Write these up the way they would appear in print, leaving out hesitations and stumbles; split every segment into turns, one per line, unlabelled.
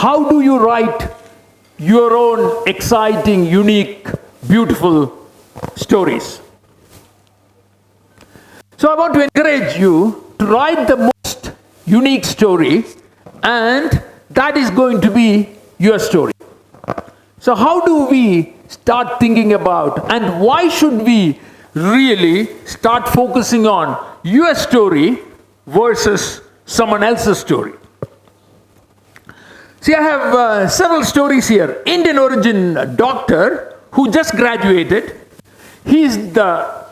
how do you write your own exciting, unique, beautiful stories? So I want to encourage you to write the most unique story, and that is going to be your story. So how do we start thinking about, and why should we really start focusing on your story versus someone else's story? See, I have several stories here. Indian origin doctor who just graduated. He's the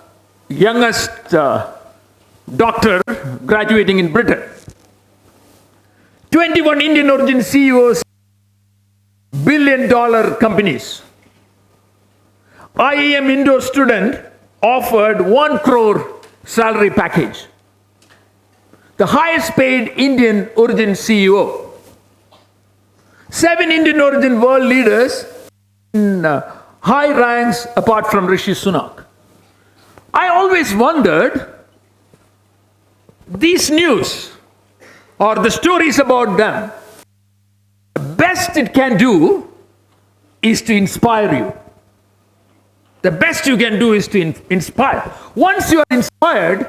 youngest doctor graduating in Britain. 21 Indian origin CEOs, billion-dollar companies. IIM Indo student offered 1 crore salary package. The highest paid Indian origin CEO. 7 Indian origin world leaders in high ranks apart from Rishi Sunak. I always wondered, these news or the stories about them, the best it can do is to inspire you. The best you can do is to inspire. Once you are inspired,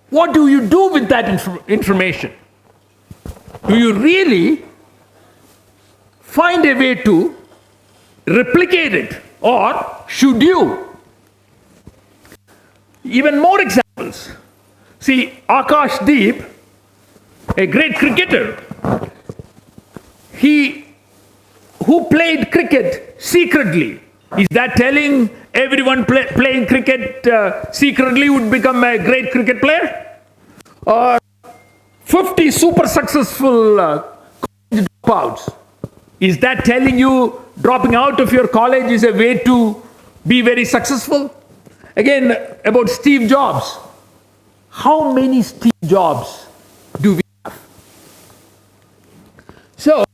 what do you do with that information? Do you really find a way to replicate it, or should you? Even more examples. See, Akash Deep, a great cricketer, who played cricket secretly. Is that telling everyone playing cricket secretly would become a great cricket player? Or 50 super successful college dropouts. Is that telling you dropping out of your college is a way to be very successful? Again, about Steve Jobs. How many Steve Jobs do we have? So,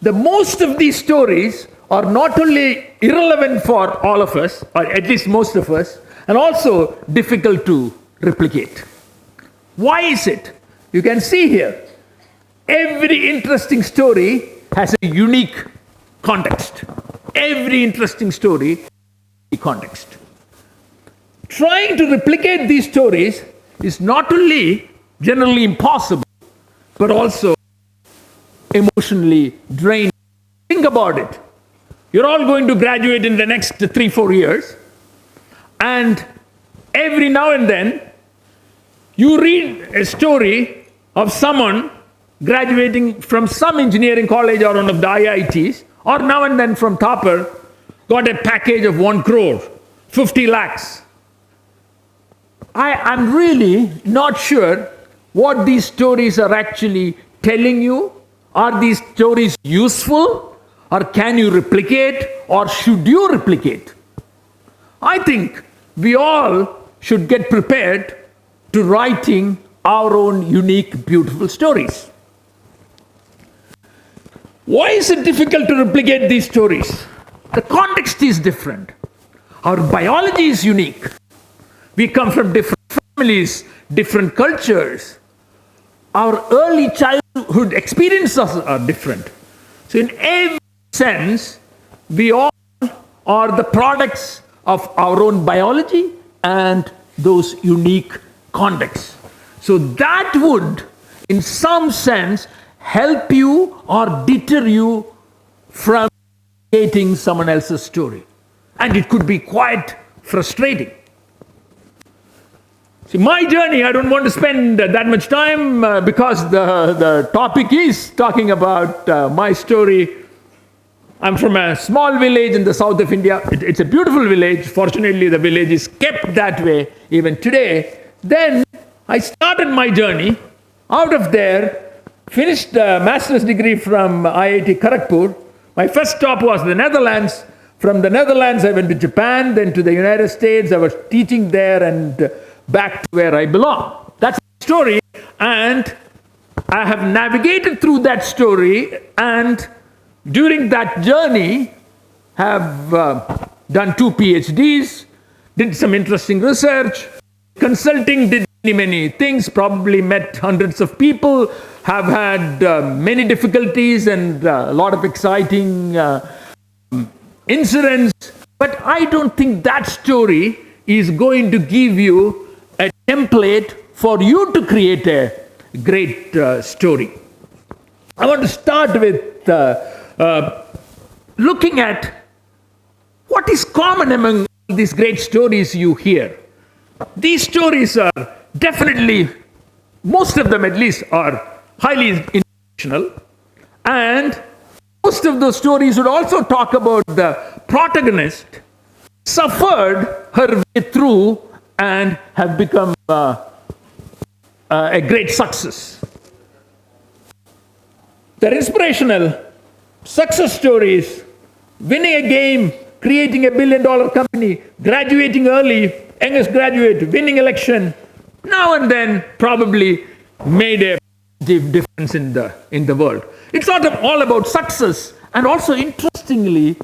the most of these stories are not only irrelevant for all of us, or at least most of us, and also difficult to replicate. Why is it? You can see here, every interesting story has a unique context. Every interesting story has a unique context. Trying to replicate these stories is not only generally impossible, but also emotionally draining. Think about it. You're all going to graduate in the next 3-4 years, and every now and then you read a story of someone graduating from some engineering college or one of the IITs, or now and then from Topper, got a package of 1 crore, 50 lakhs. I'm really not sure what these stories are actually telling you. Are these stories useful? Or can you replicate? Or should you replicate? I think we all should get prepared to writing our own unique, beautiful stories. Why is it difficult to replicate these stories? The context is different. Our biology is unique. We come from different families, different cultures. Our early childhood experiences are different. So in every sense, we all are the products of our own biology and those unique contexts. So that would, in some sense, help you or deter you from creating someone else's story. And it could be quite frustrating. See, my journey, I don't want to spend that much time because the topic is talking about my story. I'm from a small village in the south of India. It's a beautiful village. Fortunately, the village is kept that way even today. Then I started my journey. Out of there, finished a master's degree from IIT Kharagpur. My first stop was the Netherlands. From the Netherlands, I went to Japan, then to the United States. I was teaching there and back to where I belong. That's the story. And I have navigated through that story, and during that journey, have done 2 PhDs, did some interesting research, consulting, did many things, probably met hundreds of people, have had many difficulties and a lot of exciting incidents. But I don't think that story is going to give you a template for you to create a great story. I want to start with looking at what is common among these great stories you hear. These stories are definitely, most of them at least, are highly inspirational, and most of those stories would also talk about the protagonist suffered her way through and have become a great success. They're inspirational success stories, winning a game, creating $1 billion company, graduating early, youngest graduate, winning election, now and then probably made a positive difference in the world. It's not all about success. And also, interestingly,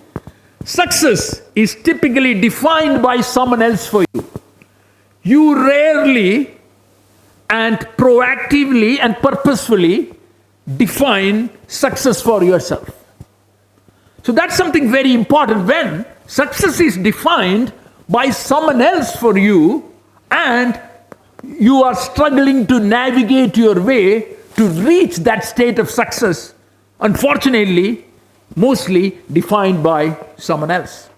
success is typically defined by someone else for you. You rarely and proactively and purposefully define success for yourself. So that's something very important. When success is defined by someone else for you and you are struggling to navigate your way to reach that state of success, unfortunately, mostly defined by someone else.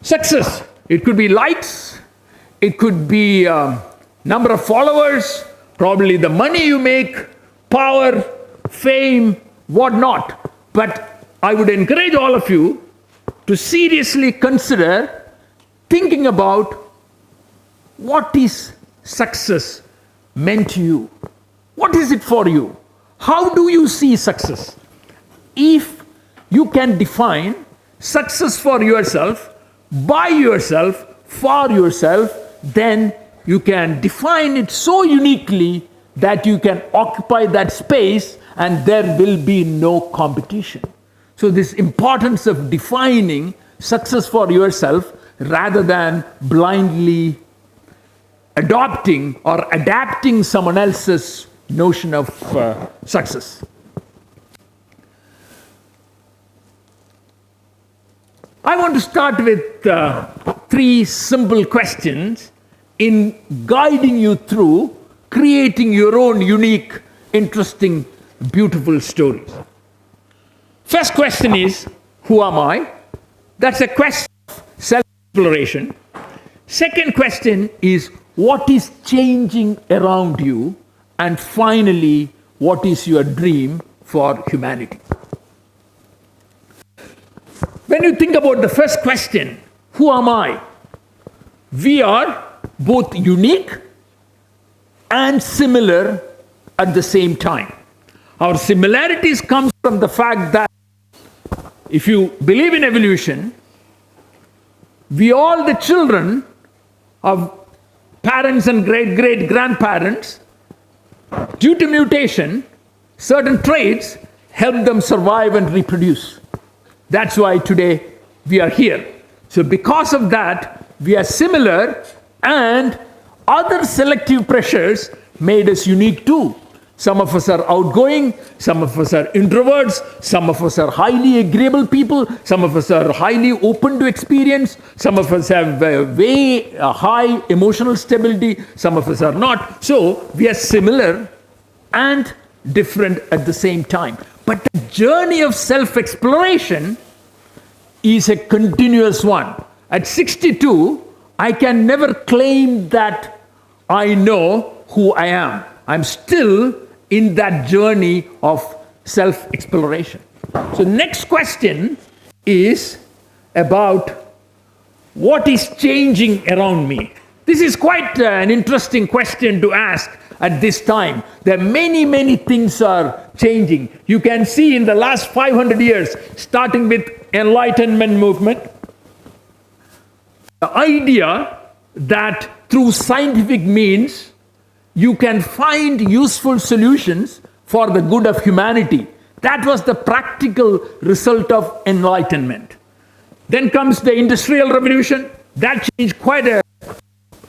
Success, it could be likes, it could be number of followers, probably the money you make, power, fame, whatnot. But I would encourage all of you to seriously consider thinking about what is success meant to you? What is it for you? How do you see success? If you can define success for yourself, by yourself, for yourself, then you can define it so uniquely that you can occupy that space and there will be no competition. So this importance of defining success for yourself rather than blindly adopting or adapting someone else's notion of success. I want to start with 3 simple questions in guiding you through creating your own unique, interesting, beautiful stories. First question is, who am I? That's a question of self-exploration. Second question is, what is changing around you? And finally, what is your dream for humanity? When you think about the first question, who am I? We are both unique and similar at the same time. Our similarities come from the fact that if you believe in evolution, we all the children of parents and great-great-grandparents, due to mutation, certain traits help them survive and reproduce. That's why today we are here. So because of that, we are similar, and other selective pressures made us unique too. Some of us are outgoing, some of us are introverts, some of us are highly agreeable people, some of us are highly open to experience, some of us have high emotional stability, some of us are not. So we are similar and different at the same time. But the journey of self-exploration is a continuous one. At 62, I can never claim that I know who I am. I'm still in that journey of self-exploration. So next question is about what is changing around me. This is quite an interesting question to ask at this time. There are many things are changing. You can see in the last 500 years, starting with Enlightenment movement, the idea that through scientific means, you can find useful solutions for the good of humanity. That was the practical result of Enlightenment. Then comes the Industrial Revolution. That changed quite a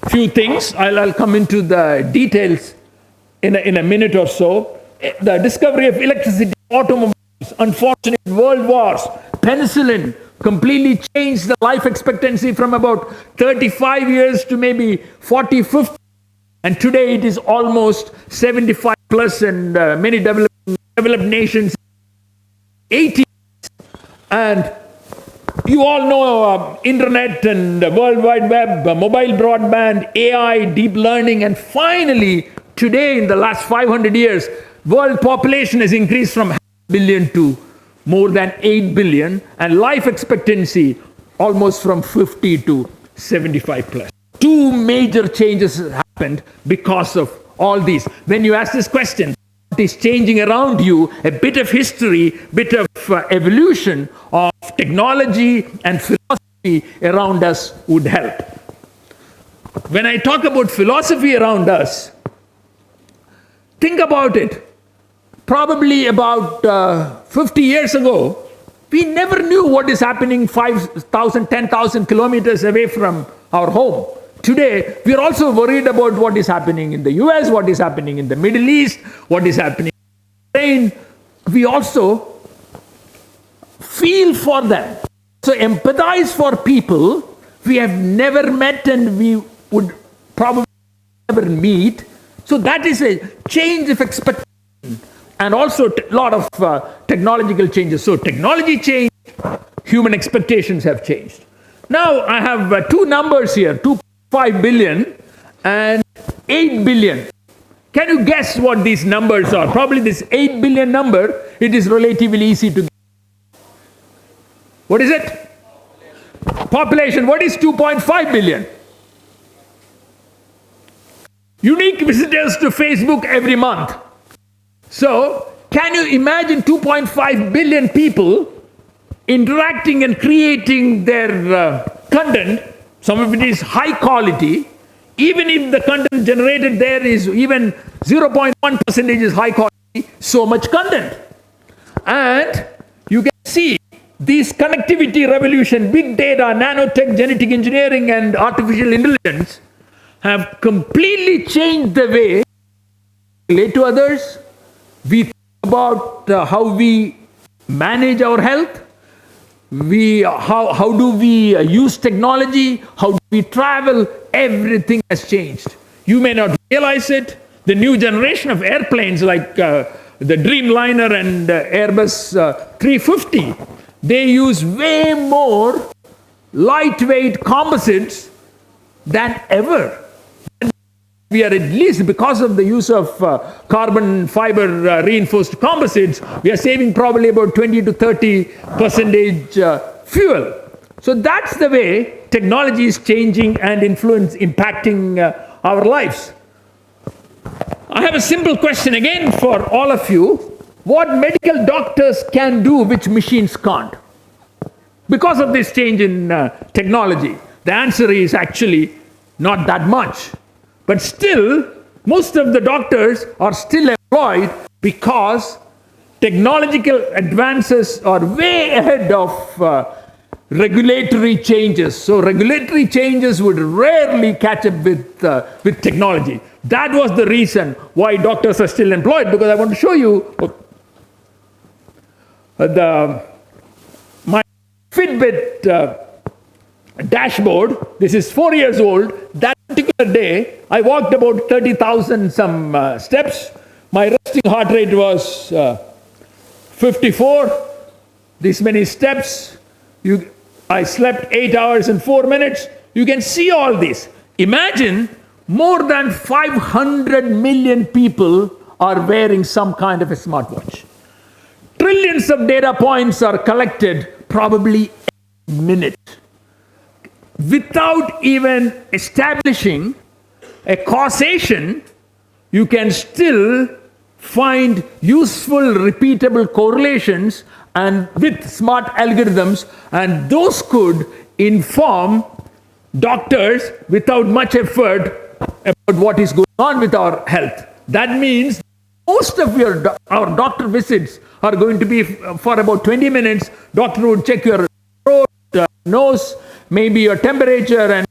few things. I'll come into the details in a minute or so. The discovery of electricity, automobiles, unfortunate world wars, penicillin completely changed the life expectancy from about 35 years to maybe 40, 50. And today it is almost 75 plus, and many developed nations 80. And you all know internet and World Wide Web, mobile broadband, AI, deep learning, and finally today in the last 500 years, world population has increased from 500 million to more than 8 billion, and life expectancy almost from 50 to 75 plus. Two major changes happened because of all these. When you ask this question, what is changing around you, a bit of history, bit of evolution of technology and philosophy around us would help. When I talk about philosophy around us, think about it. Probably about 50 years ago, we never knew what is happening 5,000, 10,000 kilometers away from our home. Today, we are also worried about what is happening in the US, what is happening in the Middle East, what is happening in Ukraine. We also feel for them. So empathize for people we have never met and we would probably never meet. So that is a change of expectation. And also a lot of technological changes. So technology changed, human expectations have changed. Now I have two numbers here, 2.5 billion and 8 billion. Can you guess what these numbers are? Probably this 8 billion number, it is relatively easy to guess. What is it? Population. What is 2.5 billion? Unique visitors to Facebook every month. So, can you imagine 2.5 billion people interacting and creating their content? Some of it is high quality. Even if the content generated there is even 0.1% is high quality, so much content. And you can see this connectivity revolution, big data, nanotech, genetic engineering, and artificial intelligence have completely changed the way we relate to others. We think about how we manage our health. How do we use technology? How do we travel? Everything has changed. You may not realize it. The new generation of airplanes like the Dreamliner and Airbus 350, they use way more lightweight composites than ever. We are, at least because of the use of carbon fiber reinforced composites, we are saving probably about 20 to 30% fuel. So that's the way technology is changing and impacting our lives. I have a simple question again for all of you. What medical doctors can do which machines can't? Because of this change in technology, the answer is actually not that much. But still, most of the doctors are still employed because technological advances are way ahead of regulatory changes. So regulatory changes would rarely catch up with technology. That was the reason why doctors are still employed, because I want to show you my Fitbit dashboard. This is 4 years old. That particular day, I walked about 30,000 some steps. My resting heart rate was 54. This many steps. I slept 8 hours and 4 minutes. You can see all this. Imagine more than 500 million people are wearing some kind of a smartwatch. Trillions of data points are collected probably every minute. Without even establishing a causation, you can still find useful, repeatable correlations and with smart algorithms, and those could inform doctors without much effort about what is going on with our health. That means most of our doctor visits are going to be for about 20 minutes. Doctor would check your throat, nose, maybe your temperature,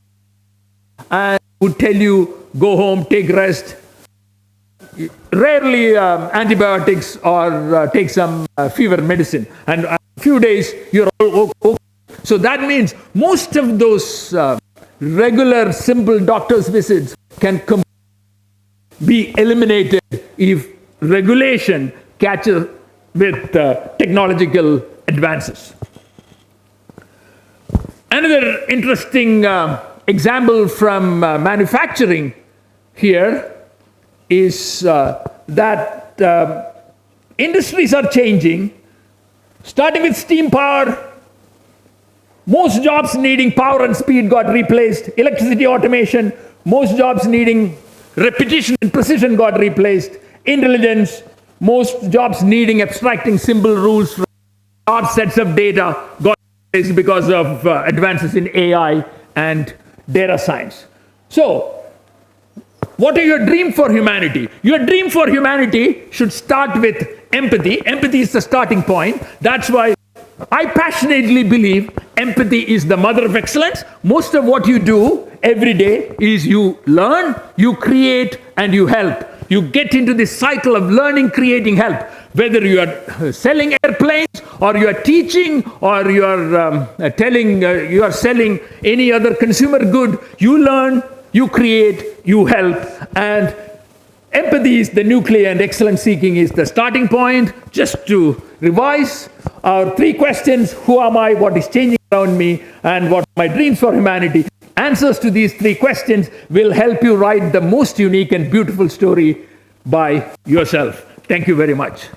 and would tell you, go home, take rest. Rarely antibiotics or take some fever medicine. And a few days, you're all okay. So that means most of those regular, simple doctor's visits can be eliminated if regulation catches with technological advances. Another interesting example from manufacturing here is that industries are changing, starting with steam power. Most jobs needing power and speed got replaced. Electricity automation, most jobs needing repetition and precision got replaced. Intelligence, most jobs needing abstracting simple rules from large sets of data got replaced because of advances in AI and data science. So, what are your dreams for humanity? Your dream for humanity should start with empathy. Empathy is the starting point. That's why I passionately believe empathy is the mother of excellence. Most of what you do every day is you learn, you create, and you help. You get into this cycle of learning, creating, help. Whether you are selling airplanes, or you are teaching, or you are you are selling any other consumer good, you learn, you create, you help, and empathy is the nucleus, and excellence seeking is the starting point. Just to revise our 3 questions: who am I, what is changing around me, and what are my dreams for humanity? Answers to these 3 questions will help you write the most unique and beautiful story by yourself. Thank you very much.